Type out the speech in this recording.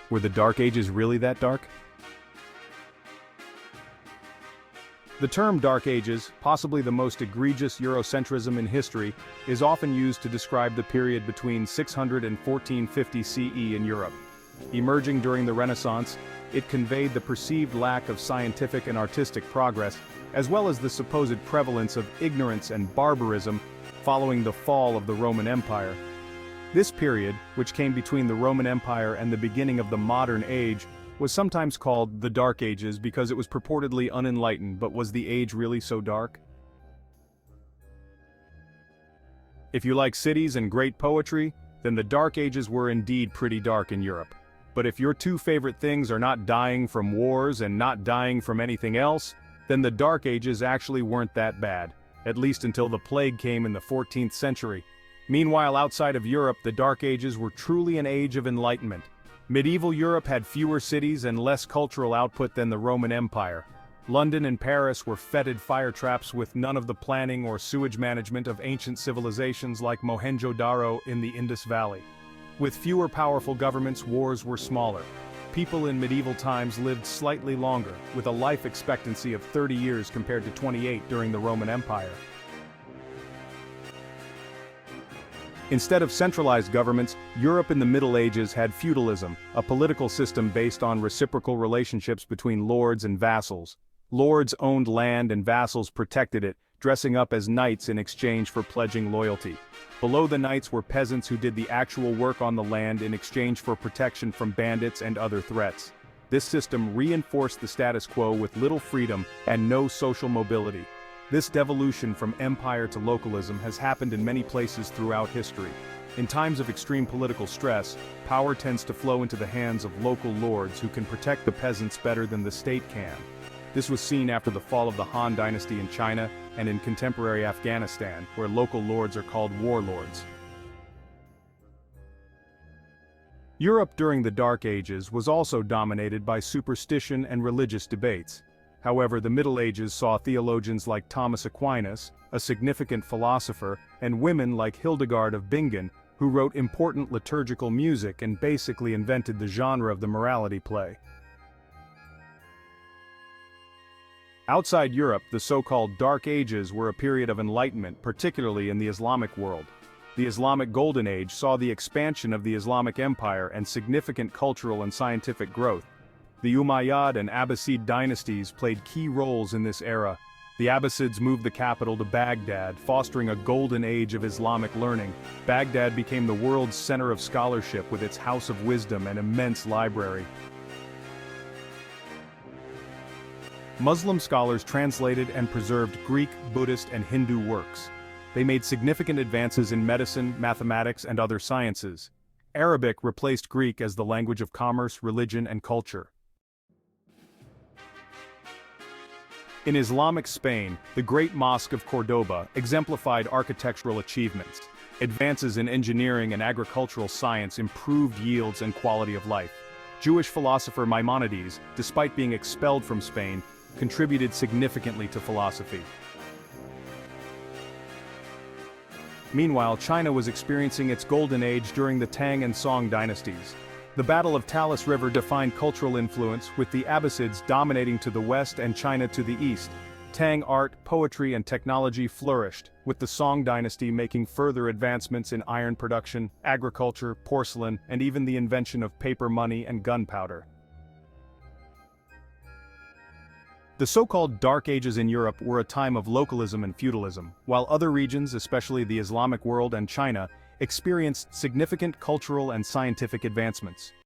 Were the Dark Ages really that dark? The term Dark Ages, possibly the most egregious Eurocentrism in history, is often used to describe the period between 600 and 1450 CE in Europe. Emerging during the Renaissance, it conveyed the perceived lack of scientific and artistic progress, as well as the supposed prevalence of ignorance and barbarism following the fall of the Roman Empire. This period, which came between the Roman Empire and the beginning of the modern age, was sometimes called the Dark Ages because it was purportedly unenlightened, but was the age really so dark? If you like cities and great poetry, then the Dark Ages were indeed pretty dark in Europe. But if your two favorite things are not dying from wars and not dying from anything else, then the Dark Ages actually weren't that bad, at least until the plague came in the 14th century. Meanwhile, outside of Europe, the Dark Ages were truly an age of enlightenment. Medieval Europe had fewer cities and less cultural output than the Roman Empire. London and Paris were fetid fire traps with none of the planning or sewage management of ancient civilizations like Mohenjo-Daro in the Indus Valley. With fewer powerful governments, wars were smaller. People in medieval times lived slightly longer, with a life expectancy of 30 years compared to 28 during the Roman Empire. Instead of centralized governments, Europe in the Middle Ages had feudalism, a political system based on reciprocal relationships between lords and vassals. Lords owned land and vassals protected it, dressing up as knights in exchange for pledging loyalty. Below the knights were peasants who did the actual work on the land in exchange for protection from bandits and other threats. This system reinforced the status quo with little freedom and no social mobility. This devolution from empire to localism has happened in many places throughout history. In times of extreme political stress, power tends to flow into the hands of local lords who can protect the peasants better than the state can. This was seen after the fall of the Han dynasty in China and in contemporary Afghanistan, where local lords are called warlords. Europe during the Dark Ages was also dominated by superstition and religious debates. However, the Middle Ages saw theologians like Thomas Aquinas, a significant philosopher, and women like Hildegard of Bingen, who wrote important liturgical music and basically invented the genre of the morality play. Outside Europe, the so-called Dark Ages were a period of enlightenment, particularly in the Islamic world. The Islamic Golden Age saw the expansion of the Islamic Empire and significant cultural and scientific growth. The Umayyad and Abbasid dynasties played key roles in this era. The Abbasids moved the capital to Baghdad, fostering a golden age of Islamic learning. Baghdad became the world's center of scholarship with its House of Wisdom and immense library. Muslim scholars translated and preserved Greek, Buddhist, and Hindu works. They made significant advances in medicine, mathematics, and other sciences. Arabic replaced Greek as the language of commerce, religion, and culture. In Islamic Spain, the Great Mosque of Cordoba exemplified architectural achievements. Advances in engineering and agricultural science improved yields and quality of life. Jewish philosopher Maimonides, despite being expelled from Spain, contributed significantly to philosophy. Meanwhile, China was experiencing its golden age during the Tang and Song dynasties. The Battle of Talas River defined cultural influence, with the Abbasids dominating to the west and China to the east. Tang art, poetry, and technology flourished, with the Song dynasty making further advancements in iron production, agriculture, porcelain, and even the invention of paper money and gunpowder. The so-called Dark Ages in Europe were a time of localism and feudalism, while other regions, especially the Islamic world and China, experienced significant cultural and scientific advancements.